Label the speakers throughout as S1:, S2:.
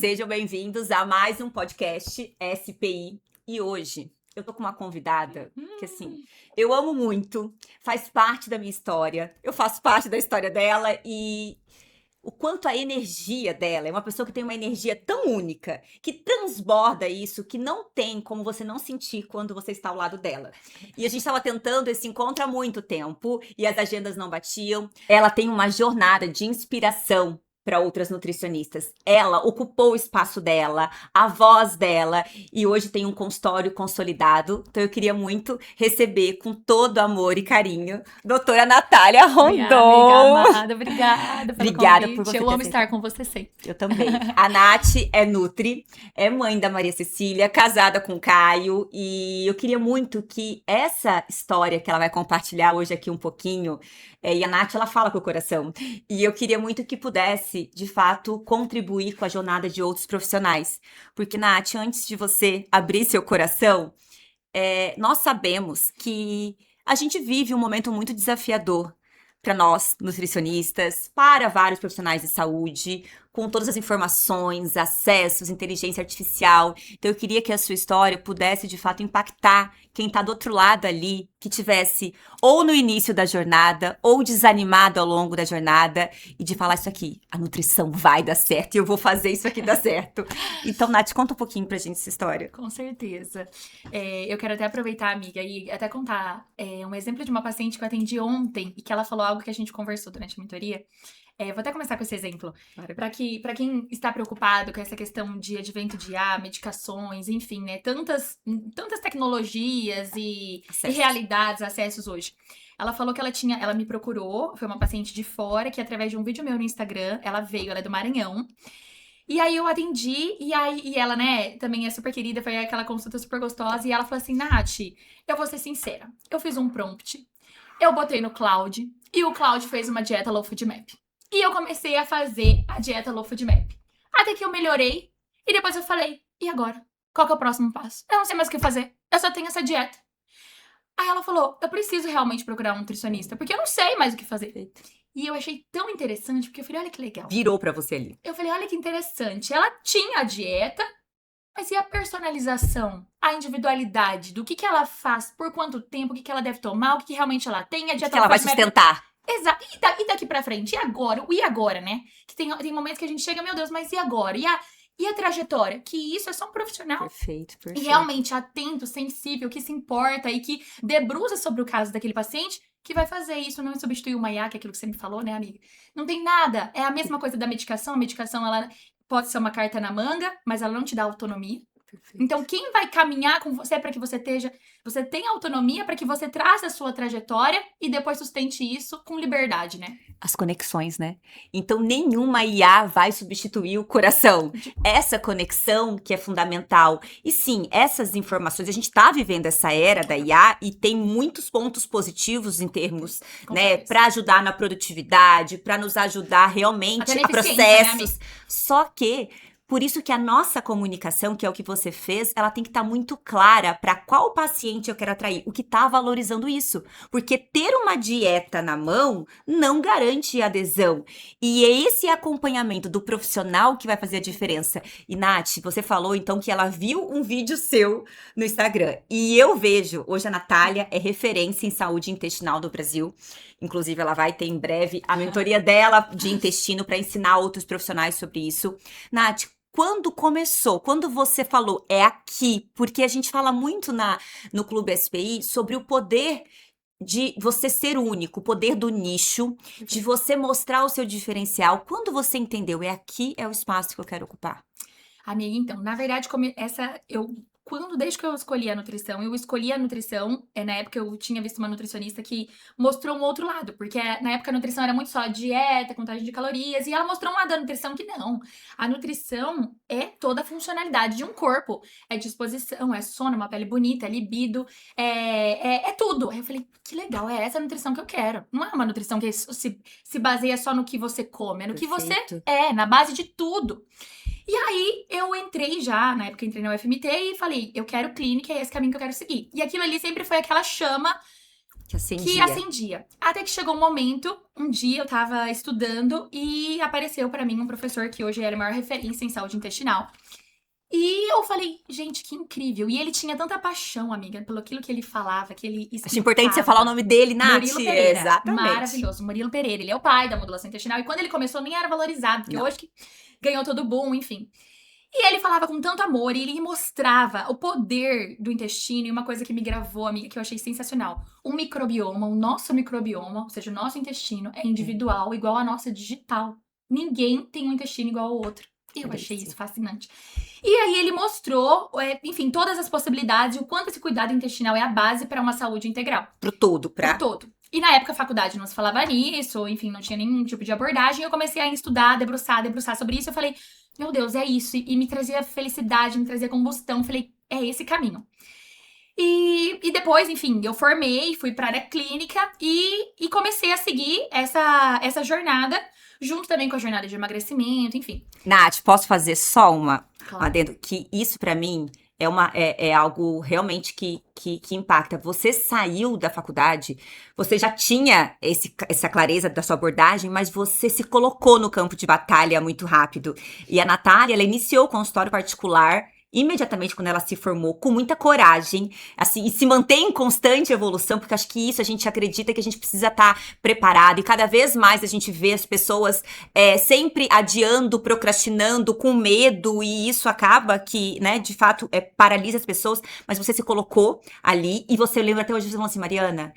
S1: Sejam bem-vindos a mais um podcast SPI. E hoje eu tô com uma convidada que, assim, eu amo muito, faz parte da minha história, eu faço parte da história dela e o quanto a energia dela é uma pessoa que tem uma energia tão única, que transborda isso, que não tem como você não sentir quando você está ao lado dela. E a gente estava tentando esse encontro há muito tempo e as agendas não batiam. Ela tem uma jornada de inspiração para outras nutricionistas. Ela ocupou o espaço dela, a voz dela, e hoje tem um consultório consolidado. Então eu queria muito receber com todo amor e carinho doutora Natália
S2: Minha
S1: Rondon.
S2: amiga amada, obrigada pelo
S1: Obrigada
S2: convite.
S1: por você
S2: Eu
S1: ter
S2: amo
S1: aceitado.
S2: estar com você sempre.
S1: Eu também. A Nath é Nutri, é mãe da Maria Cecília, casada com o Caio, e eu queria muito que essa história que ela vai compartilhar hoje aqui um pouquinho, e a Nath, ela fala com o coração, e eu queria muito que pudesse, de fato, contribuir com a jornada de outros profissionais. Porque, Nath, antes de você abrir seu coração, nós sabemos que a gente vive um momento muito desafiador para nós, nutricionistas, para vários profissionais de saúde, com todas as informações, acessos, inteligência artificial. Então, eu queria que a sua história pudesse, de fato, impactar quem está do outro lado ali, que tivesse ou no início da jornada, ou desanimado ao longo da jornada, e de falar isso aqui, a nutrição vai dar certo, e eu vou fazer isso aqui dar certo. Então, Nath, conta um pouquinho pra gente essa história.
S2: Com certeza. Eu quero até aproveitar, amiga, e até contar um exemplo de uma paciente que eu atendi ontem e que ela falou algo que a gente conversou durante a mentoria. Vou até começar com esse exemplo. Para quem está preocupado com essa questão de advento de IA, medicações, enfim, né? Tantas tecnologias e realidades, acessos hoje. Ela falou que ela me procurou, foi uma paciente de fora, que através de um vídeo meu no Instagram, ela é do Maranhão. E aí eu atendi, e ela, né, também é super querida, foi aquela consulta super gostosa, e ela falou assim, Nath, eu vou ser sincera, eu fiz um prompt, eu botei no Cloud, e o Cloud fez uma dieta Low Food Map. E eu comecei a fazer a dieta Low Food Map. Até que eu melhorei, e depois eu falei, e agora? Qual que é o próximo passo? Eu não sei mais o que fazer, eu só tenho essa dieta. Aí ela falou, eu preciso realmente procurar um nutricionista, porque eu não sei mais o que fazer. E eu achei tão interessante, porque eu falei, olha que legal.
S1: Virou pra você ali.
S2: Eu falei, olha que interessante. Ela tinha a dieta, mas e a personalização? A individualidade do que ela faz, por quanto tempo, o que ela deve tomar, o que realmente ela tem, a
S1: O
S2: dieta
S1: que ela vai sustentar?
S2: Exato. E daqui pra frente? E agora? O e agora, né? Que tem momentos que a gente chega, meu Deus, mas e agora? E a trajetória? Que isso é só um profissional.
S1: Perfeito.
S2: E realmente atento, sensível, que se importa e que debruça sobre o caso daquele paciente, que vai fazer isso, não substituir uma IA, que é aquilo que você me falou, né, amiga? Não tem nada. É a mesma coisa da medicação. A medicação, ela pode ser uma carta na manga, mas ela não te dá autonomia.
S1: Perfeito.
S2: Então, quem vai caminhar com você para que você tenha autonomia, para que você traça a sua trajetória e depois sustente isso com liberdade, né?
S1: As conexões, né? Então, nenhuma IA vai substituir o coração. Essa conexão que é fundamental. E sim, essas informações, a gente está vivendo essa era da IA e tem muitos pontos positivos em termos, né, para ajudar na produtividade, para nos ajudar realmente a processos. Né, só que por isso que a nossa comunicação, que é o que você fez, ela tem que estar muito clara para qual paciente eu quero atrair, o que está valorizando isso. Porque ter uma dieta na mão não garante adesão. E é esse acompanhamento do profissional que vai fazer a diferença. E, Nath, você falou então que ela viu um vídeo seu no Instagram. E eu vejo, hoje a Natália é referência em saúde intestinal do Brasil. Inclusive, ela vai ter em breve a mentoria dela de intestino para ensinar outros profissionais sobre isso. Nath, quando começou? Quando você falou, é aqui? Porque a gente fala muito no Clube SPI sobre o poder de você ser único, o poder do nicho, de você mostrar o seu diferencial. Quando você entendeu, é aqui, é o espaço que eu quero ocupar?
S2: Amiga, então, na verdade, desde que eu escolhi a nutrição, na época eu tinha visto uma nutricionista que mostrou um outro lado, porque na época a nutrição era muito só dieta, contagem de calorias, e ela mostrou um lado da nutrição que não. A nutrição é toda a funcionalidade de um corpo, é disposição, é sono, uma pele bonita, é libido, é tudo. Aí eu falei, que legal, é essa a nutrição que eu quero. Não é uma nutrição que se baseia só no que você come, é no que você é, na base de tudo. E aí, eu entrei já, na época eu entrei na UFMT e falei, eu quero clínica, é esse caminho que eu quero seguir. E aquilo ali sempre foi aquela chama
S1: Que
S2: que
S1: acendia.
S2: acendia. Até que chegou um momento, um dia eu tava estudando e apareceu pra mim um professor que hoje era a maior referência em saúde intestinal. E eu falei, gente, que incrível. E ele tinha tanta paixão, amiga, pelo aquilo que ele falava, que ele
S1: Acho importante você falar o
S2: explicava.
S1: nome dele, Nath.
S2: Murilo Pereira,
S1: Exatamente.
S2: maravilhoso. Murilo Pereira, ele é o pai da modulação intestinal. E quando ele começou, nem era valorizado, porque
S1: Não.
S2: hoje que ganhou todo o boom, enfim. E ele falava com tanto amor, e ele mostrava o poder do intestino, e uma coisa que me gravou, amiga, que eu achei sensacional. O microbioma, o nosso microbioma, ou seja, o nosso intestino é individual, igual a nossa digital. Ninguém tem um intestino igual ao outro. E eu achei isso fascinante. E aí ele mostrou, enfim, todas as possibilidades, e o quanto esse cuidado intestinal é a base para uma saúde integral.
S1: Pro todo,
S2: Pro todo. E na época, a faculdade não se falava nisso, enfim, não tinha nenhum tipo de abordagem. Eu comecei a estudar, debruçar sobre isso. Eu falei, meu Deus, é isso. E me trazia felicidade, me trazia combustão. Falei, é esse caminho. E depois, enfim, eu formei, fui pra área clínica e comecei a seguir essa jornada, junto também com a jornada de emagrecimento, enfim.
S1: Nath, posso fazer só um
S2: Claro.
S1: adendo? Que isso pra mim é algo realmente que impacta. Você saiu da faculdade, você já tinha essa clareza da sua abordagem, mas você se colocou no campo de batalha muito rápido. E a Natália, ela iniciou o consultório particular imediatamente quando ela se formou, com muita coragem, assim, e se mantém em constante evolução, porque acho que isso a gente acredita que a gente precisa estar preparado, e cada vez mais a gente vê as pessoas sempre adiando, procrastinando, com medo, e isso acaba que, né, de fato, paralisa as pessoas, mas você se colocou ali, e você lembra até hoje, você falou assim, Mariana,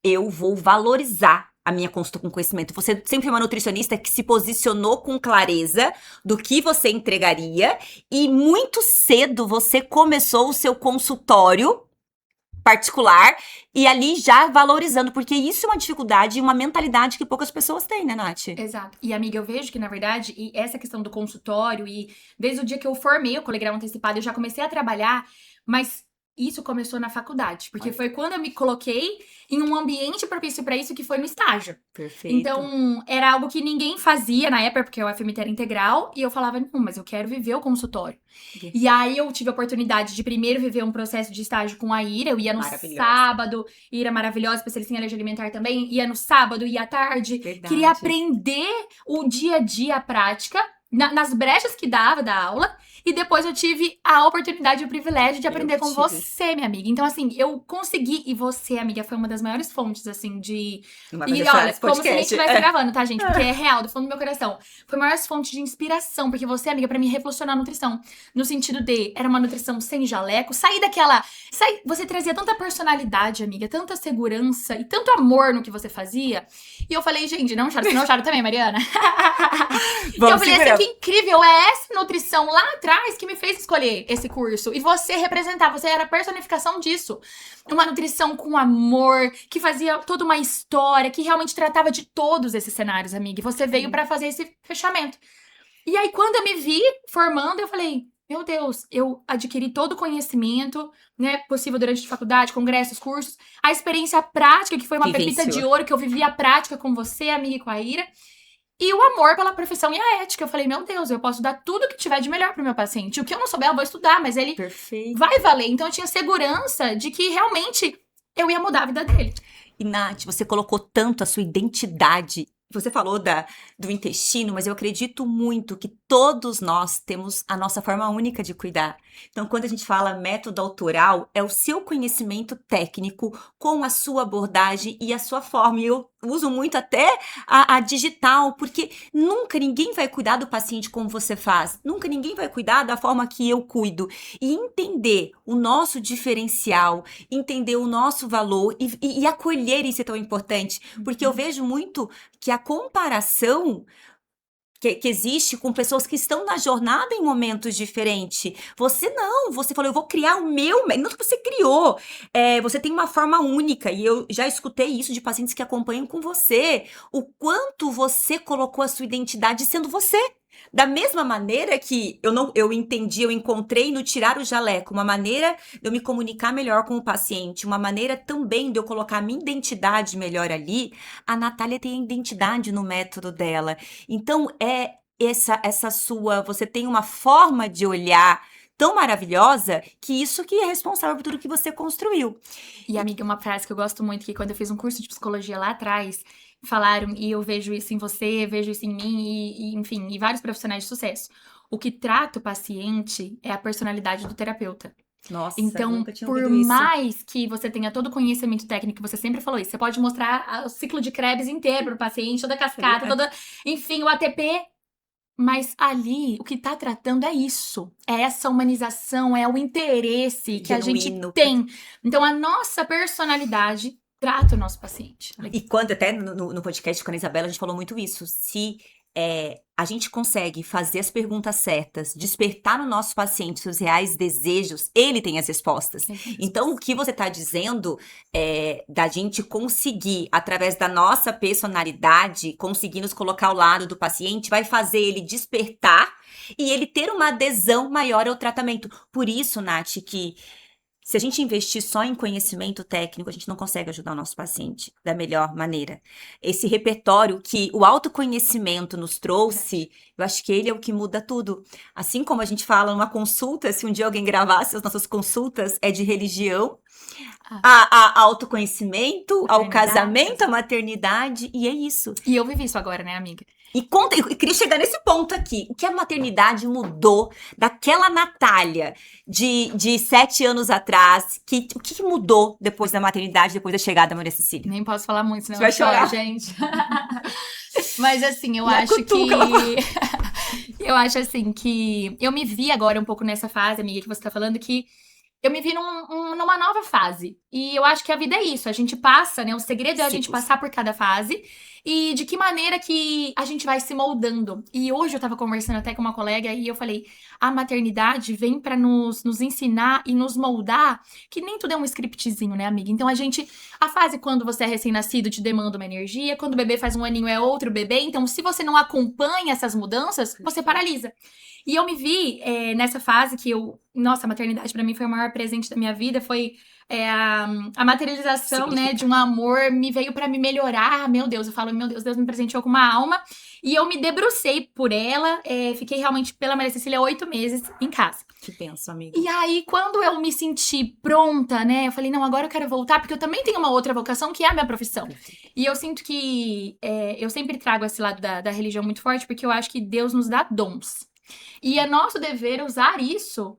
S1: eu vou valorizar a minha consulta com conhecimento. Você sempre foi uma nutricionista que se posicionou com clareza do que você entregaria e muito cedo você começou o seu consultório particular e ali já valorizando, porque isso é uma dificuldade e uma mentalidade que poucas pessoas têm, né, Nath?
S2: Exato. E, amiga, eu vejo que, na verdade, e essa questão do consultório, e desde o dia que eu formei o colegrama antecipado, eu já comecei a trabalhar, mas isso começou na faculdade, porque foi quando eu me coloquei em um ambiente propício para isso, que foi no estágio.
S1: Perfeito.
S2: Então, era algo que ninguém fazia na época, porque o FMT era integral, e eu falava, não, mas eu quero viver o consultório. E aí, eu tive a oportunidade de primeiro viver um processo de estágio com a Ira, eu ia no sábado, Ira maravilhosa, especialista em alergia alimentar também, ia no sábado, ia à tarde,
S1: Verdade.
S2: queria aprender o dia a dia, a prática, nas brechas que dava da aula, e depois eu tive a oportunidade e o privilégio de aprender com você, minha amiga. Então, assim, eu consegui, e você, amiga, foi uma das maiores fontes, assim, de... E olha, como se a gente estivesse gravando, tá, gente? Porque é real, do fundo do meu coração. Foi a maior fonte de inspiração, porque você, amiga, pra mim revolucionar a nutrição. No sentido de, era uma nutrição sem jaleco, você trazia tanta personalidade, amiga, tanta segurança e tanto amor no que você fazia. E eu falei, gente, não choro também, Mariana. E eu falei assim, que incrível, é essa nutrição lá atrás que me fez escolher esse curso. E você representava, você era a personificação disso. Uma nutrição com amor, que fazia toda uma história, que realmente tratava de todos esses cenários, amiga. E você veio pra fazer esse fechamento. E aí, quando eu me vi formando, eu falei, meu Deus, eu adquiri todo o conhecimento, né, possível durante a faculdade, congressos, cursos, a experiência prática, que foi uma pepita de ouro, que eu vivi a prática com você, amiga, e com a Ira, e o amor pela profissão e a ética. Eu falei, meu Deus, eu posso dar tudo que tiver de melhor pro meu paciente. O que eu não souber, eu vou estudar, mas ele vai valer. Então, eu tinha segurança de que realmente eu ia mudar a vida dele.
S1: E, Nath, você colocou tanto a sua identidade. Você falou do intestino, mas eu acredito muito que todos nós temos a nossa forma única de cuidar. Então, quando a gente fala método autoral, é o seu conhecimento técnico com a sua abordagem e a sua forma. E eu uso muito até a digital, porque nunca ninguém vai cuidar do paciente como você faz. Nunca ninguém vai cuidar da forma que eu cuido. E entender o nosso diferencial, entender o nosso valor e acolher isso é tão importante. Porque eu vejo muito que a comparação que existe com pessoas que estão na jornada em momentos diferentes. Você não, você falou, eu vou criar o meu, não que você criou, você tem uma forma única, e eu já escutei isso de pacientes que acompanham com você, o quanto você colocou a sua identidade sendo você. Da mesma maneira que eu entendi, eu encontrei no tirar o jaleco, uma maneira de eu me comunicar melhor com o paciente, uma maneira também de eu colocar a minha identidade melhor ali, a Natália tem a identidade no método dela. Então, essa sua, você tem uma forma de olhar tão maravilhosa que isso que é responsável por tudo que você construiu.
S2: E, amiga, uma frase que eu gosto muito, que quando eu fiz um curso de psicologia lá atrás, falaram, e eu vejo isso em você, vejo isso em mim, enfim, e vários profissionais de sucesso. O que trata o paciente é a personalidade do terapeuta.
S1: Nossa,
S2: Então,
S1: nunca tinha
S2: por
S1: ouvido isso.
S2: mais que você tenha todo o conhecimento técnico, você sempre falou isso, você pode mostrar o ciclo de Krebs inteiro pro paciente, toda a cascata, enfim, o ATP. Mas ali, o que tá tratando é isso. É essa humanização, é o interesse que a gente
S1: Genuíno.
S2: tem. Então, a nossa personalidade trata o nosso paciente.
S1: E quando, até no podcast com a Isabela, a gente falou muito isso. Se a gente consegue fazer as perguntas certas, despertar no nosso paciente seus reais desejos, ele tem as respostas. Então, o que você está dizendo é da gente conseguir, através da nossa personalidade, conseguir nos colocar ao lado do paciente, vai fazer ele despertar e ele ter uma adesão maior ao tratamento. Por isso, Nath, que se a gente investir só em conhecimento técnico, a gente não consegue ajudar o nosso paciente da melhor maneira. Esse repertório que o autoconhecimento nos trouxe, eu acho que ele é o que muda tudo. Assim como a gente fala numa consulta, se um dia alguém gravasse as nossas consultas, é de religião, a autoconhecimento, ao casamento, à maternidade, e é isso.
S2: E eu vivi isso agora, né, amiga?
S1: E conta, eu queria chegar nesse ponto aqui. O que a maternidade mudou daquela Natália de 7 anos atrás? O que mudou depois da maternidade, depois da chegada da Maria Cecília?
S2: Nem posso falar muito, senão
S1: Você vai chorar,
S2: gente. Mas assim, eu acho que... eu acho assim que... Eu me vi agora um pouco nessa fase, amiga, que você tá falando, que eu me vi numa nova fase. E eu acho que a vida é isso. A gente passa, né? O segredo é a gente passar por cada fase. E de que maneira que a gente vai se moldando. E hoje eu tava conversando até com uma colega e eu falei, a maternidade vem pra nos ensinar e nos moldar, que nem tudo é um scriptzinho, né, amiga? Então a fase quando você é recém-nascido te demanda uma energia, quando o bebê faz 1 aninho é outro bebê, então se você não acompanha essas mudanças, você paralisa. E eu me vi nessa fase que nossa, a maternidade pra mim foi o maior presente da minha vida, foi a materialização, né, de um amor, me veio pra me melhorar, meu Deus, eu falo, meu Deus, Deus me presenteou com uma alma, e eu me debrucei por ela, fiquei realmente pela Maria Cecília 8 meses em casa.
S1: Que penso, amiga.
S2: E aí, quando eu me senti pronta, né, eu falei, não, agora eu quero voltar, porque eu também tenho uma outra vocação, que é a minha profissão. E eu sinto que, eu sempre trago esse lado da religião muito forte, porque eu acho que Deus nos dá dons. E é nosso dever usar isso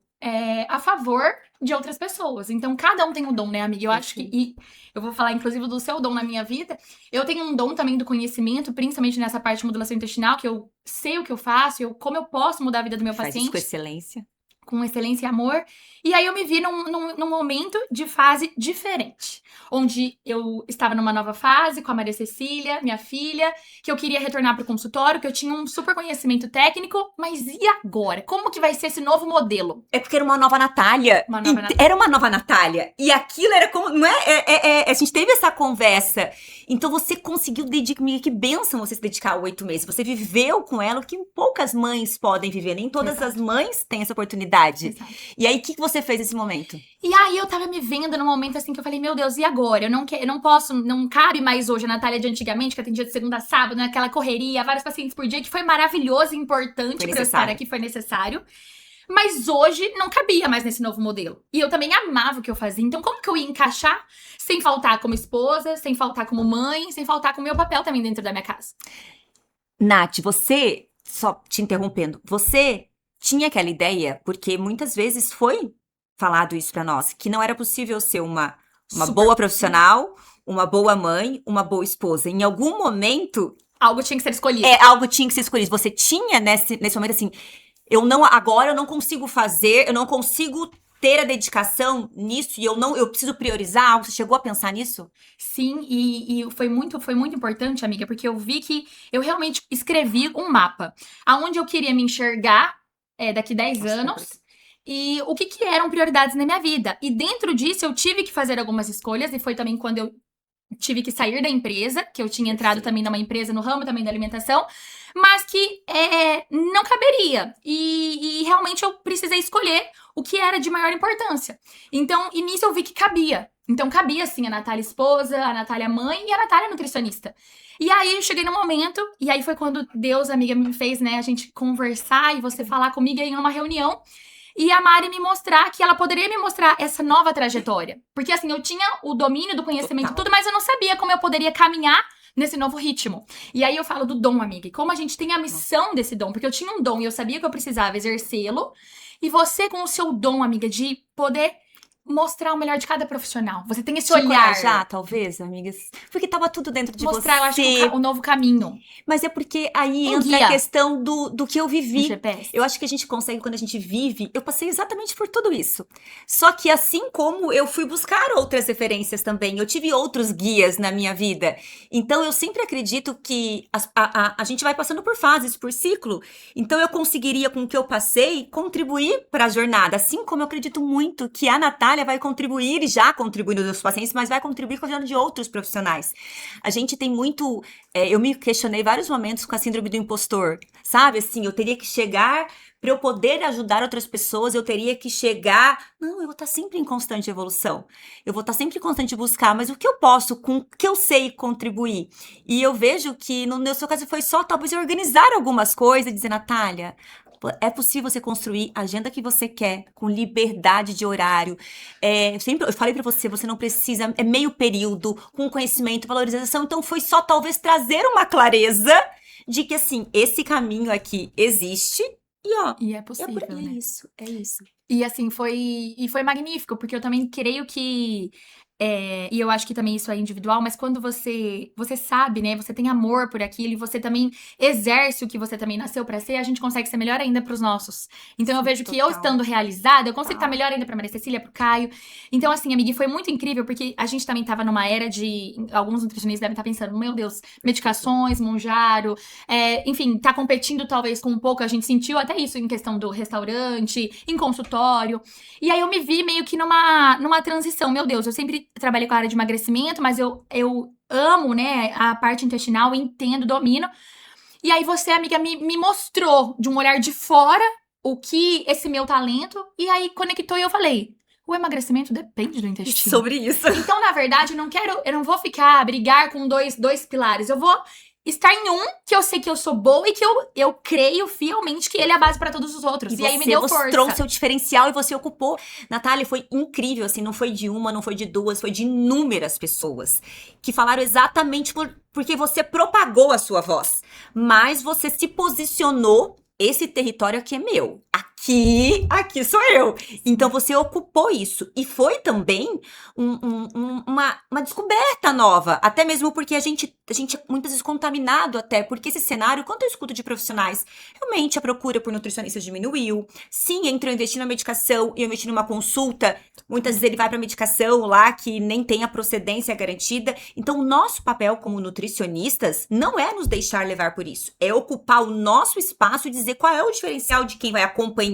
S2: a favor de outras pessoas. Então, cada um tem um dom, né, amiga? Eu acho que... E eu vou falar, inclusive, do seu dom na minha vida. Eu tenho um dom também do conhecimento, principalmente nessa parte de modulação intestinal, que eu sei o que eu faço, como eu posso mudar a vida do meu paciente.
S1: Faz isso com excelência.
S2: Com excelência e amor. E aí eu me vi num momento de fase diferente. Onde eu estava numa nova fase com a Maria Cecília, minha filha, que eu queria retornar pro consultório, que eu tinha um super conhecimento técnico, mas e agora? Como que vai ser esse novo modelo?
S1: É porque era uma nova Natália. Era uma nova Natália. E aquilo era como... Não é? A gente teve essa conversa. Então você conseguiu dedicar... Que bênção você se dedicar a 8 meses. Você viveu com ela o que poucas mães podem viver. Nem todas as mães têm essa oportunidade.
S2: Exato.
S1: E aí, o que você fez nesse momento?
S2: E aí eu tava me vendo num momento assim que eu falei, meu Deus, e agora? Eu não posso, não cabe mais hoje a Natália de antigamente, que atendia de segunda a sábado, naquela correria, vários pacientes por dia, que foi maravilhoso e importante pra eu estar aqui, foi necessário. Mas hoje não cabia mais nesse novo modelo. E eu também amava o que eu fazia. Então, como que eu ia encaixar sem faltar como esposa, sem faltar como mãe, sem faltar com o meu papel também dentro da minha casa?
S1: Nath, você, só te interrompendo, você tinha aquela ideia, porque muitas vezes foi falado isso pra nós, que não era possível ser uma boa profissional, uma boa mãe, uma boa esposa. Em algum momento...
S2: Algo tinha que ser escolhido.
S1: Algo tinha que ser escolhido. Você tinha nesse momento assim... Agora eu não consigo fazer, eu não consigo ter a dedicação nisso e eu preciso priorizar algo. Você chegou a pensar nisso?
S2: Sim, e foi muito importante, amiga, porque eu vi que eu realmente escrevi um mapa aonde eu queria me enxergar daqui 10 anos e o que eram prioridades na minha vida. E dentro disso eu tive que fazer algumas escolhas e foi também quando eu tive que sair da empresa, que eu tinha entrado também numa empresa no ramo também da alimentação, mas que não caberia. E realmente eu precisei escolher o que era de maior importância. Então, e nisso eu vi que cabia. Então, cabia, sim, a Natália esposa, a Natália mãe e a Natália nutricionista. E aí, eu cheguei no momento, e aí foi quando Deus, amiga, me fez, né, a gente conversar e você falar comigo aí numa reunião. e a Mari me mostrar que ela poderia me mostrar essa nova trajetória. Porque assim, eu tinha o domínio do conhecimento e tudo, mas eu não sabia como eu poderia caminhar nesse novo ritmo. E aí eu falo do dom, amiga, e como a gente tem a missão desse dom, porque eu tinha um dom e eu sabia que eu precisava exercê-lo, e você com o seu dom, amiga, de poder mostrar o melhor de cada profissional. Você tem esse
S1: Te
S2: olhar.
S1: encorajar, talvez, amigas. Porque tava tudo dentro de
S2: Mostrar, eu acho,
S1: você.
S2: o novo caminho.
S1: Mas é porque aí
S2: Um
S1: entra
S2: guia.
S1: a questão do que eu
S2: Um
S1: vivi.
S2: GPS.
S1: Eu acho que a gente consegue, quando a gente vive, eu passei exatamente por tudo isso. Só que assim como eu fui buscar outras referências também, eu tive outros guias na minha vida. Então eu sempre acredito que a gente vai passando por fases, por ciclo. Então eu conseguiria, com o que eu passei, contribuir para a jornada. Assim como eu acredito muito que a Natália vai contribuir, e já contribuindo nos pacientes, mas vai contribuir com a jornada de outros profissionais. A gente tem muito... eu me questionei vários momentos com a síndrome do impostor, sabe? Assim, eu teria que chegar, para eu poder ajudar outras pessoas, eu teria que chegar... Não, eu vou estar sempre em constante evolução. Eu vou estar sempre em constante buscar, mas o que eu posso, com o que eu sei contribuir? E eu vejo que no seu caso foi só, talvez, organizar algumas coisas e dizer, Natália, é possível você construir a agenda que você quer, com liberdade de horário. Sempre eu falei pra você, você não precisa, é meio período, com conhecimento, valorização. Então foi só talvez trazer uma clareza de que assim, esse caminho aqui existe e ó,
S2: E é possível,
S1: é
S2: né?
S1: isso, é isso.
S2: E assim, foi magnífico, porque eu também creio que. E eu acho que também isso é individual, mas quando você sabe, né? Você tem amor por aquilo e você também exerce o que você também nasceu pra ser, a gente consegue ser melhor ainda pros nossos. Então eu
S1: Sim,
S2: vejo que eu
S1: total.
S2: estando realizada, eu consigo estar
S1: Total.
S2: melhor ainda pra Maria Cecília, pro Caio. Então, assim, amiga, foi muito incrível, porque a gente também tava numa era de. Alguns nutricionistas devem estar pensando, meu Deus, medicações, Monjaro, enfim, tá competindo talvez com um pouco, a gente sentiu até isso em questão do restaurante, em consultório. E aí eu me vi meio que numa transição. Meu Deus, eu sempre trabalhei com a área de emagrecimento, mas eu amo, né, a parte intestinal, entendo, domino. E aí você, amiga, me mostrou de um olhar de fora o que esse meu talento, e aí conectou e eu falei, o emagrecimento depende do intestino.
S1: Sobre isso.
S2: Então, na verdade, eu não vou ficar, brigar com dois pilares. Eu vou estar em um que eu sei que eu sou boa e que eu creio fielmente que ele é a base pra todos os outros. E aí me deu
S1: você
S2: força.
S1: mostrou o seu diferencial e você ocupou. Natália, foi incrível, assim, não foi de uma, não foi de duas, foi de inúmeras pessoas que falaram exatamente porque você propagou a sua voz. Mas você se posicionou, esse território aqui é meu. Aqui sou eu. Então você ocupou isso. E foi também uma descoberta nova. Até mesmo porque a gente é muitas vezes contaminado até. Porque esse cenário, quando eu escuto de profissionais, realmente a procura por nutricionistas diminuiu. Sim, entre eu investir na medicação e eu investir numa consulta, muitas vezes ele vai para medicação lá que nem tem a procedência garantida. Então o nosso papel como nutricionistas não é nos deixar levar por isso. É ocupar o nosso espaço e dizer qual é o diferencial de quem vai acompanhar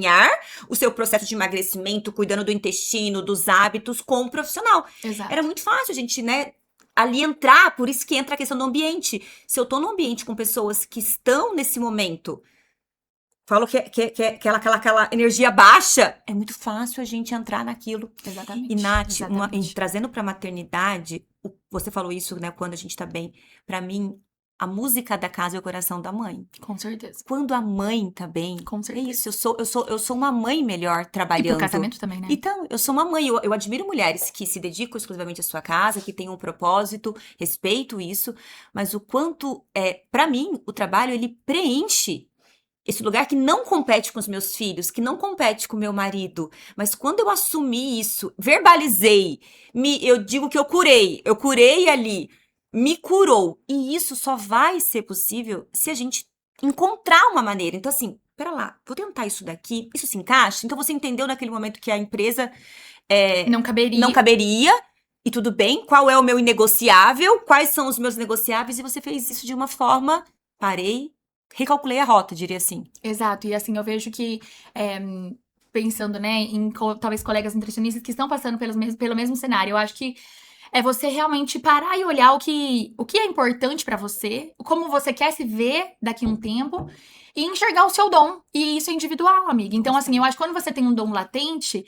S1: o seu processo de emagrecimento, cuidando do intestino, dos hábitos com o profissional.
S2: Exato.
S1: Era muito fácil a gente, né, ali entrar, por isso que entra a questão do ambiente. Se eu tô num ambiente com pessoas que estão nesse momento, falo que aquela energia baixa, é muito fácil a gente entrar naquilo.
S2: Exatamente.
S1: E Nath,
S2: Exatamente.
S1: trazendo pra maternidade, você falou isso, né, quando a gente tá bem, pra mim, a música da casa é o coração da mãe.
S2: Com certeza.
S1: Quando a mãe tá bem,
S2: Com
S1: é
S2: certeza.
S1: isso, eu sou uma mãe melhor
S2: E
S1: trabalhando.
S2: pro casamento também, né?
S1: Então, eu sou uma mãe, eu admiro mulheres que se dedicam exclusivamente à sua casa, que têm um propósito, respeito isso, mas o quanto, pra mim, o trabalho, ele preenche esse lugar que não compete com os meus filhos, que não compete com o meu marido, mas quando eu assumi isso, verbalizei, eu digo que eu curei ali, me curou, e isso só vai ser possível se a gente encontrar uma maneira. Então assim, pera lá, vou tentar isso daqui, isso se encaixa? Então você entendeu naquele momento que a empresa
S2: Não caberia.
S1: não caberia, e tudo bem, qual é o meu inegociável, quais são os meus negociáveis, e você fez isso de uma forma, parei, recalculei a rota, diria assim.
S2: Exato, e assim, eu vejo que, pensando, né, em talvez colegas nutricionistas que estão passando pelo mesmo cenário, eu acho que é você realmente parar e olhar o que é importante pra você, como você quer se ver daqui a um tempo, e enxergar o seu dom. E isso é individual, amiga. Então, assim, eu acho que quando você tem um dom latente,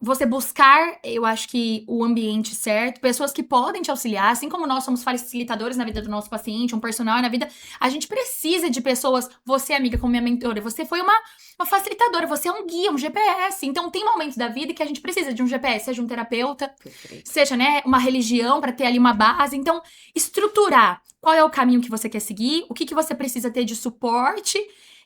S2: você buscar, eu acho que o ambiente certo, pessoas que podem te auxiliar, assim como nós somos facilitadores na vida do nosso paciente, um personal na vida, a gente precisa de pessoas, você, amiga, como minha mentora, você foi uma facilitadora, você é um guia, um GPS, então tem momentos da vida que a gente precisa de um GPS, seja um terapeuta, seja, né, uma religião para ter ali uma base, então estruturar qual é o caminho que você quer seguir, o que você precisa ter de suporte,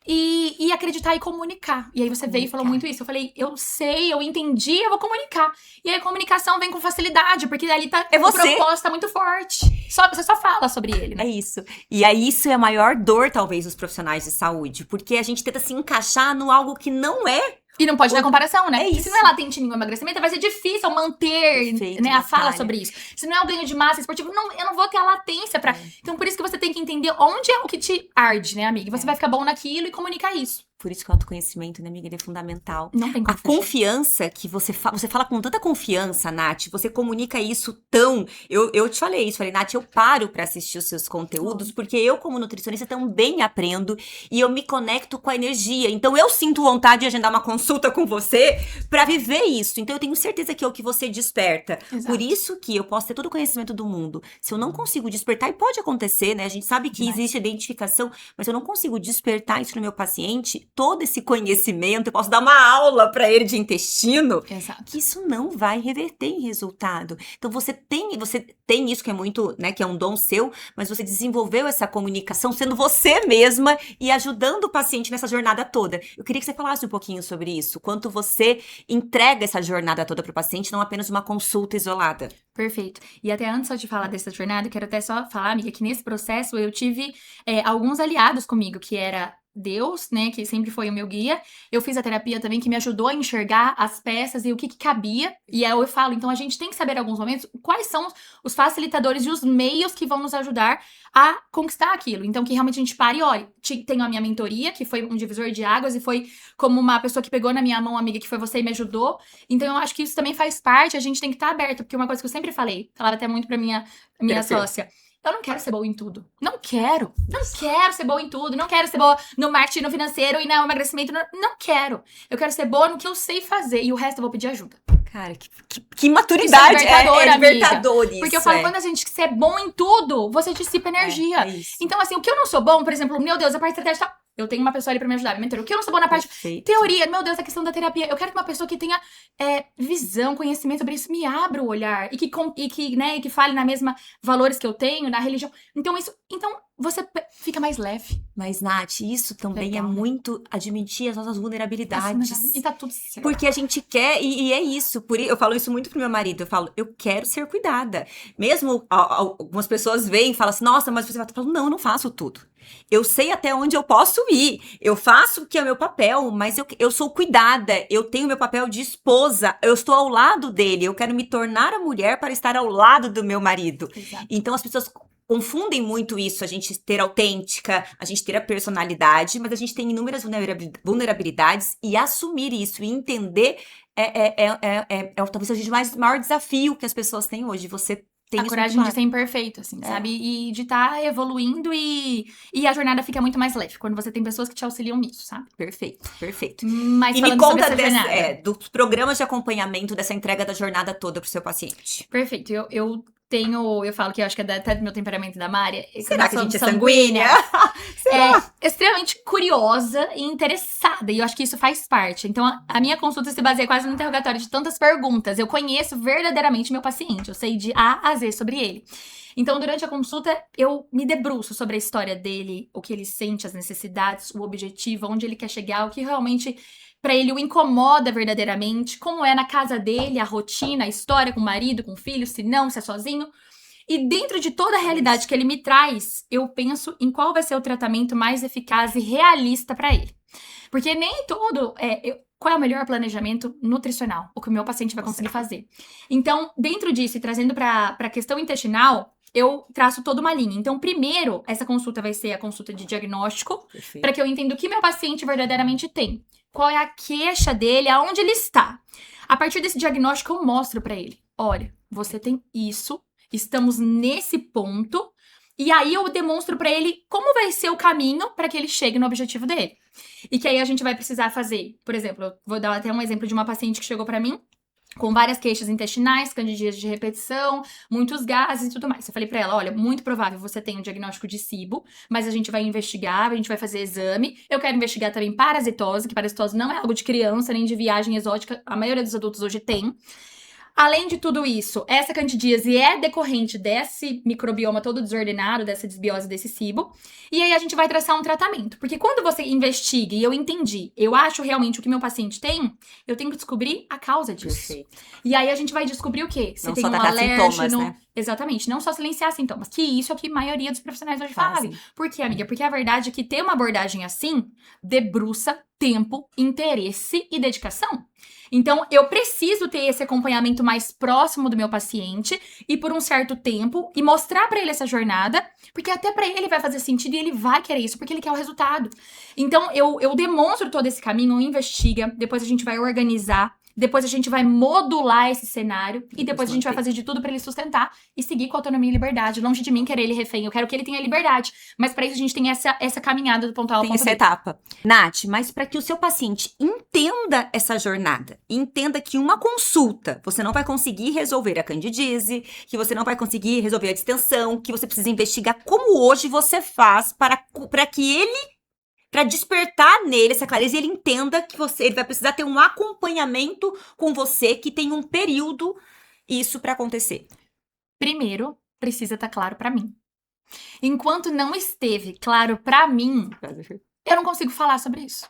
S2: e acreditar e comunicar. E aí você veio e falou muito isso. Eu falei, eu sei, eu entendi, eu vou comunicar. E aí a comunicação vem com facilidade, porque ali tá
S1: É você.
S2: o propósito tá muito forte. Você só fala sobre ele, né?
S1: É isso. E aí isso é a maior dor, talvez, dos profissionais de saúde. Porque a gente tenta se encaixar no algo que não é.
S2: E não pode dar comparação, né?
S1: É isso.
S2: Se não é latentemente no emagrecimento, vai ser difícil manter,
S1: Perfeito,
S2: né, a fala
S1: Natália.
S2: sobre isso. Se não é o ganho de massa esportivo, eu não vou ter a latência pra... Então, por isso que você tem que entender onde é o que te arde, né, amiga? E você vai ficar bom naquilo e comunicar isso.
S1: Por isso que o autoconhecimento, né, amiga, ele é fundamental.
S2: Não tem como
S1: A confiança que você fala com tanta confiança, Nath, você comunica isso tão... Eu te falei isso, falei, Nath, eu paro pra assistir os seus conteúdos, porque eu, como nutricionista, também aprendo e eu me conecto com a energia. Então, eu sinto vontade de agendar uma consulta com você pra viver isso. Então, eu tenho certeza que é o que você desperta.
S2: Exato.
S1: Por isso que eu posso ter todo o conhecimento do mundo. Se eu não consigo despertar, e pode acontecer, né? A gente sabe que existe identificação, mas eu não consigo despertar isso no meu paciente, todo esse conhecimento, eu posso dar uma aula para ele de intestino,
S2: Exato.
S1: que isso não vai reverter em resultado. Então você tem isso que é muito, né, que é um dom seu, mas você desenvolveu essa comunicação sendo você mesma e ajudando o paciente nessa jornada toda. Eu queria que você falasse um pouquinho sobre isso, quanto você entrega essa jornada toda para o paciente, não apenas uma consulta isolada.
S2: Perfeito. E até antes só de falar dessa jornada, eu quero até só falar, amiga, que nesse processo eu tive alguns aliados comigo, que era Deus, né, que sempre foi o meu guia. Eu fiz a terapia também, que me ajudou a enxergar as peças e o que cabia. E aí eu falo, então a gente tem que saber em alguns momentos quais são os facilitadores e os meios que vão nos ajudar a conquistar aquilo. Então que realmente a gente pare e olhe. Tenho a minha mentoria, que foi um divisor de águas e foi como uma pessoa que pegou na minha mão, amiga, que foi você e me ajudou. Então eu acho que isso também faz parte, a gente tem que estar aberto, porque uma coisa que eu sempre falei, falava até muito pra minha sócia, eu não quero ser boa em tudo. Não quero ser boa em tudo. Não quero ser boa no marketing, no financeiro e no emagrecimento. Não quero. Eu quero ser boa no que eu sei fazer. E o resto eu vou pedir ajuda.
S1: Cara, que maturidade.
S2: Isso é
S1: libertador isso.
S2: Porque eu falo, quando a gente é bom em tudo, você dissipa energia. Então, assim, o que eu não sou bom, por exemplo, meu Deus, a parte estratégica... Eu tenho uma pessoa ali pra me ajudar, me mentor. O que eu não sou boa na parte teoria, meu Deus, a questão da terapia. Eu quero que uma pessoa que tenha visão, conhecimento sobre isso, me abra o olhar. E que fale na mesma valores que eu tenho, na religião. Então, você fica mais leve.
S1: Mas, Nath, isso também é muito admitir as nossas vulnerabilidades.
S2: E tá tudo certo.
S1: Porque a gente quer, e é isso. Eu falo isso muito pro meu marido. Eu falo, eu quero ser cuidada. Mesmo algumas pessoas veem e falam assim, nossa, mas você vai... Eu falo, não, eu não faço tudo. Eu sei até onde eu posso ir. Eu faço o que é o meu papel, mas eu sou cuidada. Eu tenho meu papel de esposa. Eu estou ao lado dele. Eu quero me tornar a mulher para estar ao lado do meu marido.
S2: Exato.
S1: Então, as pessoas confundem muito isso, a gente ter autêntica, a gente ter a personalidade, mas a gente tem inúmeras vulnerabilidades e assumir isso e entender talvez seja o maior desafio que as pessoas têm hoje. Você tem
S2: a coragem de ser imperfeito, assim, sabe? E de estar evoluindo e a jornada fica muito mais leve quando você tem pessoas que te auxiliam nisso, sabe?
S1: Perfeito.
S2: Mas
S1: e
S2: falando
S1: me conta
S2: sobre essa jornada.
S1: Dos programas de acompanhamento dessa entrega da jornada toda pro seu paciente.
S2: Perfeito. Eu falo que eu acho que é até do meu temperamento da Mari.
S1: Será que a gente é sanguínea?
S2: Extremamente curiosa e interessada. E eu acho que isso faz parte. Então, a minha consulta se baseia quase no interrogatório de tantas perguntas. Eu conheço verdadeiramente meu paciente. Eu sei de A a Z sobre ele. Então, durante a consulta, eu me debruço sobre a história dele, o que ele sente, as necessidades, o objetivo, onde ele quer chegar, o que realmente... pra ele o incomoda verdadeiramente, como é na casa dele, a rotina, a história com o marido, com o filho, se não, se é sozinho. E dentro de toda a realidade que ele me traz, eu penso em qual vai ser o tratamento mais eficaz e realista pra ele. Porque nem tudo qual é o melhor planejamento nutricional, o que o meu paciente vai conseguir fazer. Então, dentro disso e trazendo pra questão intestinal, eu traço toda uma linha. Então, primeiro, essa consulta vai ser a consulta de diagnóstico, para que eu entenda o que meu paciente verdadeiramente tem. Qual é a queixa dele, aonde ele está. A partir desse diagnóstico, eu mostro para ele. Olha, você tem isso, estamos nesse ponto, E aí eu demonstro pra ele como vai ser o caminho pra que ele chegue no objetivo dele. E que aí a gente vai precisar fazer, por exemplo, eu vou dar até um exemplo de uma paciente que chegou pra mim com várias queixas intestinais, candidíase de repetição, muitos gases e tudo mais. Eu falei pra ela, olha, muito provável você tenha um diagnóstico de SIBO, mas a gente vai investigar, a gente vai fazer exame. Eu quero investigar também parasitose, que parasitose não é algo de criança, nem de viagem exótica, a maioria dos adultos hoje tem. Além de tudo isso, essa candidíase é decorrente desse microbioma todo desordenado, dessa desbiose desse SIBO. E aí a gente vai traçar um tratamento. Porque quando você investiga e eu entendi, eu acho realmente o que meu paciente tem, eu tenho que descobrir a causa disso.
S1: Perfeito.
S2: E aí a gente vai descobrir o quê? Se
S1: Não
S2: tem
S1: só
S2: um
S1: tratar
S2: alérgeno.
S1: sintomas, né?
S2: Exatamente, não só silenciar sintomas. Que isso é o que a maioria dos profissionais hoje
S1: Fazem.
S2: fazem. Por quê, amiga? Porque a verdade é que ter uma abordagem assim debruça tempo, interesse e dedicação. Então, eu preciso ter esse acompanhamento mais próximo do meu paciente e por um certo tempo e mostrar pra ele essa jornada, porque até pra ele vai fazer sentido e ele vai querer isso, porque ele quer o resultado. Então, eu demonstro todo esse caminho, investiga, depois a gente vai organizar, depois a gente vai modular esse cenário e depois a gente vai fazer de tudo pra ele sustentar e seguir com autonomia e liberdade. Longe de mim querer ele refém, eu quero que ele tenha liberdade. Mas pra isso a gente tem essa caminhada do ponto A ao
S1: Tem
S2: ponto
S1: essa
S2: B.
S1: etapa. Nath, mas para que o seu paciente entenda essa jornada, entenda que uma consulta você não vai conseguir resolver a candidíase, que você não vai conseguir resolver a distensão, que você precisa investigar como hoje você faz para que ele, para despertar nele essa clareza e ele entenda que ele vai precisar ter um acompanhamento com você que tem um período isso para acontecer.
S2: Primeiro, precisa estar claro pra mim. Enquanto não esteve claro pra mim, eu não consigo falar sobre isso.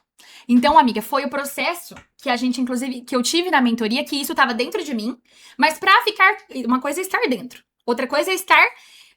S2: Então, amiga, foi o processo que a gente, inclusive, que eu tive na mentoria, que isso tava dentro de mim, mas pra ficar, uma coisa é estar dentro, outra coisa é estar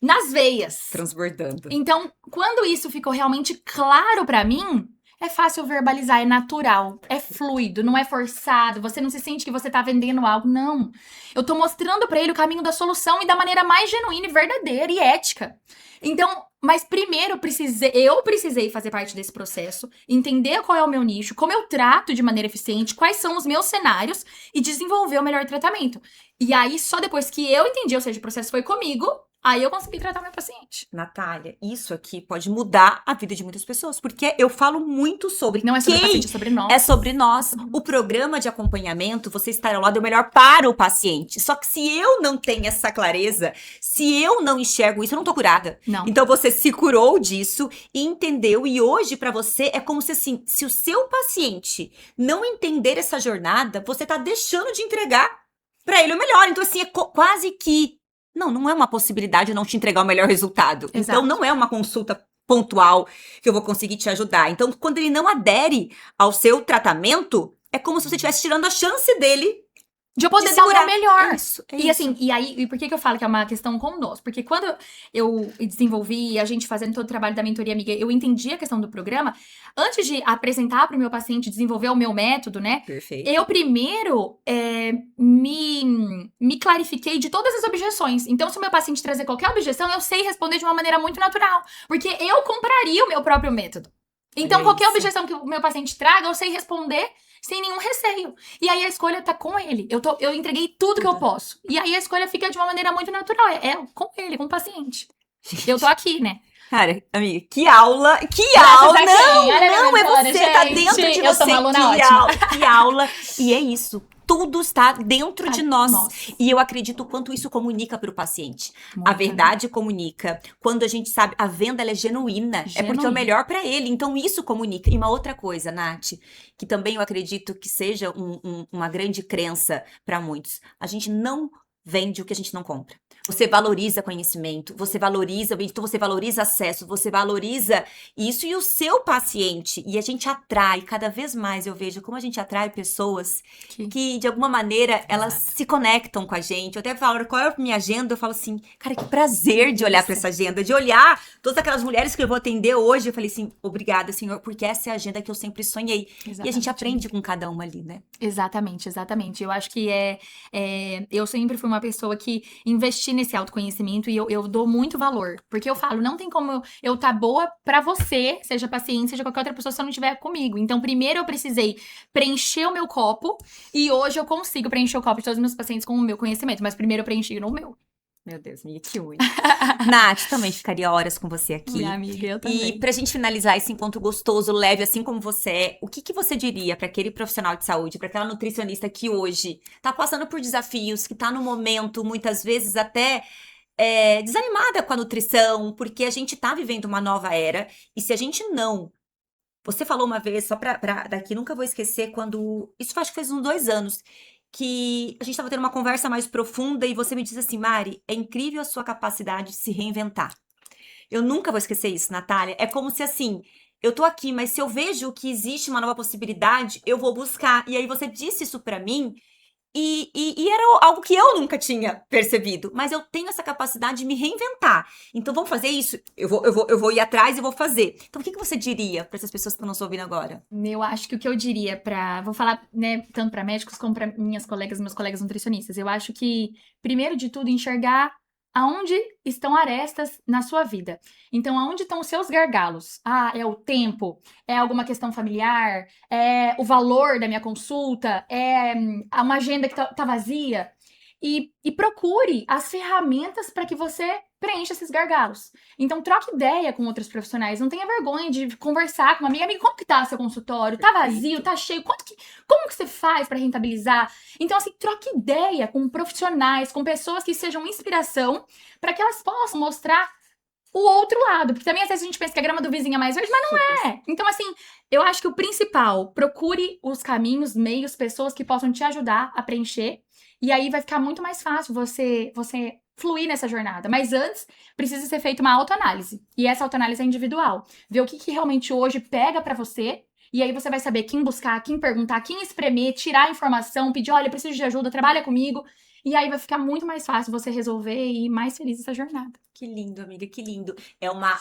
S2: nas veias.
S1: Transbordando.
S2: Então, quando isso ficou realmente claro pra mim, é fácil verbalizar, é natural, é fluido, não é forçado, você não se sente que você tá vendendo algo, não. Eu tô mostrando pra ele o caminho da solução e da maneira mais genuína e verdadeira e ética. Então, mas primeiro eu precisei fazer parte desse processo, entender qual é o meu nicho, como eu trato de maneira eficiente, quais são os meus cenários e desenvolver o melhor tratamento. E aí, só depois que eu entendi, ou seja, o processo foi comigo, aí eu consegui tratar meu paciente.
S1: Natália, isso aqui pode mudar a vida de muitas pessoas, porque eu falo muito sobre
S2: Não é sobre o
S1: quem
S2: paciente, é sobre nós.
S1: é sobre nós. O programa de acompanhamento, você estar ao lado é o melhor para o paciente. Só que se eu não tenho essa clareza, se eu não enxergo isso, eu não tô curada.
S2: Não.
S1: Então você se curou disso e entendeu, e hoje pra você é como se assim, se o seu paciente não entender essa jornada, você tá deixando de entregar pra ele o melhor. Então assim, é quase que não é uma possibilidade eu não te entregar o melhor resultado.
S2: Exato.
S1: Então, não é uma consulta pontual que eu vou conseguir te ajudar. Então, quando ele não adere ao seu tratamento, é como se você estivesse tirando a chance dele
S2: de eu poder
S1: de
S2: dar o meu
S1: segurar.
S2: melhor.
S1: É isso, é
S2: E
S1: isso.
S2: assim, e por que eu falo que é uma questão com nós? Porque quando eu desenvolvi, a gente fazendo todo o trabalho da mentoria, amiga, eu entendi a questão do programa. Antes de apresentar para o meu paciente, desenvolver o meu método, né?
S1: Perfeito.
S2: Eu primeiro me clarifiquei de todas as objeções. Então, se o meu paciente trazer qualquer objeção, eu sei responder de uma maneira muito natural. Porque eu compraria o meu próprio método. Então,
S1: Olha
S2: qualquer
S1: isso.
S2: objeção que o meu paciente traga, eu sei responder sem nenhum receio. E aí a escolha tá com ele. Eu entreguei tudo que eu posso. E aí a escolha fica de uma maneira muito natural. É com ele, com o paciente. Eu tô aqui, né?
S1: Cara, amiga, que aula! Que
S2: Graças
S1: aula!
S2: a quem?
S1: Não,
S2: Olha a minha
S1: não, é
S2: mentora,
S1: você, tá
S2: gente.
S1: dentro de
S2: Eu
S1: você.
S2: sou uma aluna
S1: Que
S2: ótima.
S1: aula, que aula. E é isso. Tudo está dentro
S2: Tá
S1: de nós.
S2: nossa.
S1: E eu acredito o quanto isso comunica para o paciente. A
S2: Muito.
S1: verdade comunica. Quando a gente sabe, a venda ela é genuína. É porque é o
S2: Genuína.
S1: melhor para ele. Então isso comunica. E uma outra coisa, Nath, que também eu acredito que seja uma grande crença para muitos. A gente não vende o que a gente não compra. Você valoriza conhecimento, você valoriza, então você valoriza acesso, você valoriza isso e o seu paciente. E a gente atrai, cada vez mais eu vejo como a gente atrai pessoas que de alguma maneira, elas se conectam com a gente. Eu até falo, qual é a minha agenda? Eu falo assim, cara, que prazer de olhar para essa agenda, de olhar todas aquelas mulheres que eu vou atender hoje. Eu falei assim, obrigada, Senhor, porque essa é a agenda que eu sempre sonhei.
S2: Exatamente.
S1: E a gente aprende com cada uma ali, né?
S2: Exatamente, exatamente. Eu acho que eu sempre fui uma pessoa que investi nesse autoconhecimento e eu dou muito valor. Porque eu falo, não tem como eu tá boa pra você, seja paciente, seja qualquer outra pessoa, se eu não estiver comigo. Então, primeiro eu precisei preencher o meu copo e hoje eu consigo preencher o copo de todos os meus pacientes com o meu conhecimento. Mas primeiro eu preenchi no meu.
S1: Meu Deus, amiga, que único. Nath, também ficaria horas com você aqui.
S2: Minha amiga, eu também.
S1: E pra gente finalizar esse encontro gostoso, leve, assim como você é, o que que você diria pra aquele profissional de saúde, pra aquela nutricionista que hoje tá passando por desafios, que tá no momento, muitas vezes até desanimada com a nutrição, porque a gente tá vivendo uma nova era, e se a gente não... Você falou uma vez, só daqui, nunca vou esquecer, quando... Isso acho que faz uns 2 anos, que a gente estava tendo uma conversa mais profunda e você me disse assim, Mari, é incrível a sua capacidade de se reinventar. Eu nunca vou esquecer isso, Natália. É como se assim, eu tô aqui, mas se eu vejo que existe uma nova possibilidade, eu vou buscar. E aí você disse isso pra mim e era algo que eu nunca tinha percebido. Mas eu tenho essa capacidade de me reinventar. Então vamos fazer isso? Eu vou ir atrás e vou fazer. Então o que que você diria pra essas pessoas que estão nos ouvindo agora?
S2: Eu acho que o que eu diria vou falar, né, tanto para médicos como para meus colegas nutricionistas. Eu acho que, primeiro de tudo, enxergar aonde estão arestas na sua vida. Então, aonde estão os seus gargalos? Ah, é o tempo? É alguma questão familiar? É o valor da minha consulta? É uma agenda que tá vazia? E procure as ferramentas para que você preencha esses gargalos. Então, troque ideia com outros profissionais. Não tenha vergonha de conversar com uma amiga. Amiga, como que tá seu consultório? Tá vazio? Tá cheio? Como que você faz para rentabilizar? Então, assim, troque ideia com profissionais, com pessoas que sejam inspiração, para que elas possam mostrar o outro lado. Porque também, às vezes, a gente pensa que a grama do vizinho é mais verde, mas não é. Então, assim, eu acho que o principal, procure os caminhos, meios, pessoas que possam te ajudar a preencher. E aí vai ficar muito mais fácil você fluir nessa jornada. Mas antes, precisa ser feita uma autoanálise. E essa autoanálise é individual. Ver o que realmente hoje pega pra você. E aí você vai saber quem buscar, quem perguntar, quem espremer, tirar a informação, pedir, olha, preciso de ajuda, trabalha comigo. E aí vai ficar muito mais fácil você resolver e ir mais feliz essa jornada.
S1: Que lindo, amiga, que lindo. É uma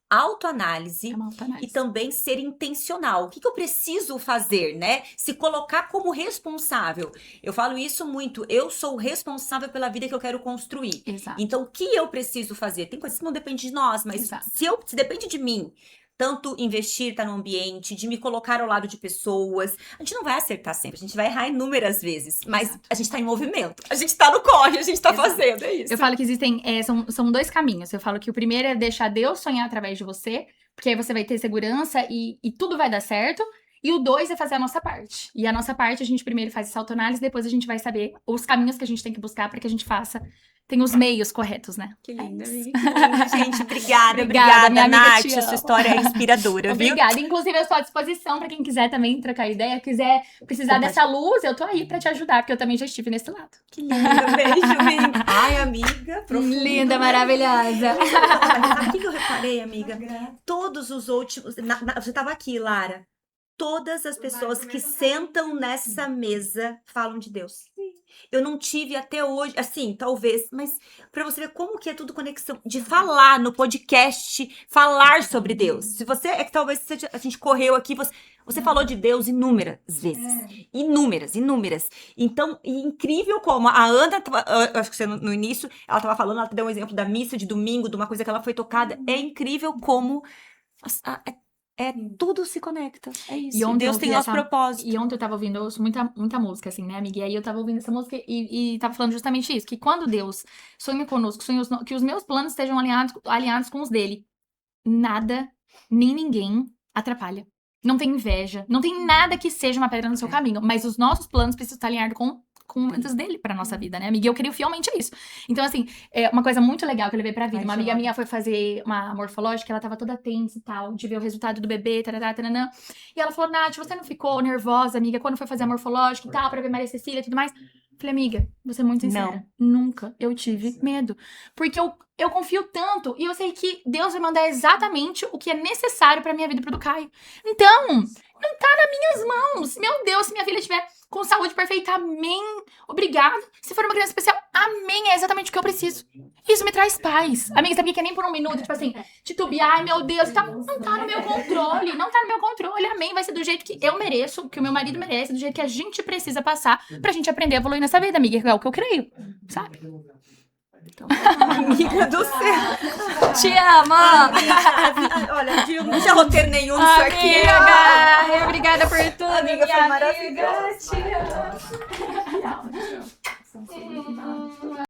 S1: autoanálise
S2: É uma autoanálise.
S1: e também ser intencional. O que que eu preciso fazer, né? Se colocar como responsável. Eu falo isso muito. Eu sou responsável pela vida que eu quero construir.
S2: Exato.
S1: Então, o que eu preciso fazer? Tem coisas que não dependem de nós, mas
S2: Exato.
S1: se depende de mim, tanto investir, estar no ambiente, de me colocar ao lado de pessoas. A gente não vai acertar sempre, a gente vai errar inúmeras vezes, mas
S2: Exato.
S1: a gente tá em movimento, a gente tá no corre, a gente tá
S2: Exato.
S1: fazendo, é isso.
S2: Eu falo que existem, são 2 caminhos. Eu falo que o primeiro é deixar Deus sonhar através de você, porque aí você vai ter segurança e tudo vai dar certo. E o 2 é fazer a nossa parte. E a nossa parte, a gente primeiro faz essa autoanálise, depois a gente vai saber os caminhos que a gente tem que buscar para que a gente tem os meios corretos, né?
S1: Que linda,
S2: isso.
S1: amiga. Que lindo, gente. Obrigada,
S2: Obrigada, minha amiga,
S1: Nath.
S2: te
S1: Sua
S2: amo.
S1: história é inspiradora, viu?
S2: Obrigada. Inclusive, eu estou à disposição para quem quiser também trocar ideia, quiser precisar dessa luz, eu tô aí para te ajudar, porque eu também já estive nesse lado.
S1: Que lindo, beijo, amiga. Ai, amiga, profunda.
S2: Linda, maravilhosa.
S1: Sabe o que eu reparei, amiga? Todos os últimos... Você tava aqui, Lara. Todas as pessoas que sentam nessa mesa falam de Deus. Eu não tive até hoje, assim, talvez, mas pra você ver como que é tudo conexão, de falar no podcast, falar sobre Deus. Se você, é que talvez a gente correu aqui, você falou de Deus inúmeras vezes. Inúmeras. Então, e incrível como a Ana, acho que você no início, ela tava falando, ela deu um exemplo da missa de domingo, de uma coisa que ela foi tocada. É incrível como tudo se conecta. É isso.
S2: E ontem
S1: Deus
S2: eu
S1: tem
S2: vi
S1: nosso propósito.
S2: E ontem eu tava ouvindo, eu ouço muita música, assim, né, amiga? E aí eu tava ouvindo essa música e tava falando justamente isso, que quando Deus sonha conosco, que os meus planos estejam alinhados com os dele, nada, nem ninguém atrapalha. Não tem inveja, não tem nada que seja uma pedra no seu caminho, mas os nossos planos precisam estar alinhados com os dele pra nossa vida, né, amiga? E eu creio fielmente isso. Então, assim, é uma coisa muito legal que eu levei pra vida. Uma amiga minha foi fazer uma morfológica, ela tava toda tensa e tal, de ver o resultado do bebê, taranã. E ela falou, Nath, você não ficou nervosa, amiga, quando foi fazer a morfológica e tal, pra ver Maria Cecília e tudo mais? Falei, amiga, vou ser muito sincera. Nunca eu tive medo. Porque eu confio tanto e eu sei que Deus vai mandar exatamente o que é necessário pra minha vida e pro do Caio. Então, não tá nas minhas mãos. Meu Deus, se minha filha estiver com saúde perfeita, amém. Obrigada. Se for uma criança especial, amém. É exatamente o que eu preciso. Isso me traz paz. Amiga, sabia que é nem por um minuto, tipo assim, titubear, ai meu Deus, não tá no meu controle. Não tá no meu controle, amém. Vai ser do jeito que eu mereço, que o meu marido merece, do jeito que a gente precisa passar pra gente aprender a evoluir nessa vida, amiga. É o que eu creio, sabe?
S1: Então, amiga do céu.
S2: Te amo!
S1: Olha, não tinha roteiro nenhum nisso aqui.
S2: Amiga, obrigada por tudo.
S1: Amiga, foi
S2: minha
S1: maravilhoso.
S2: Te amo.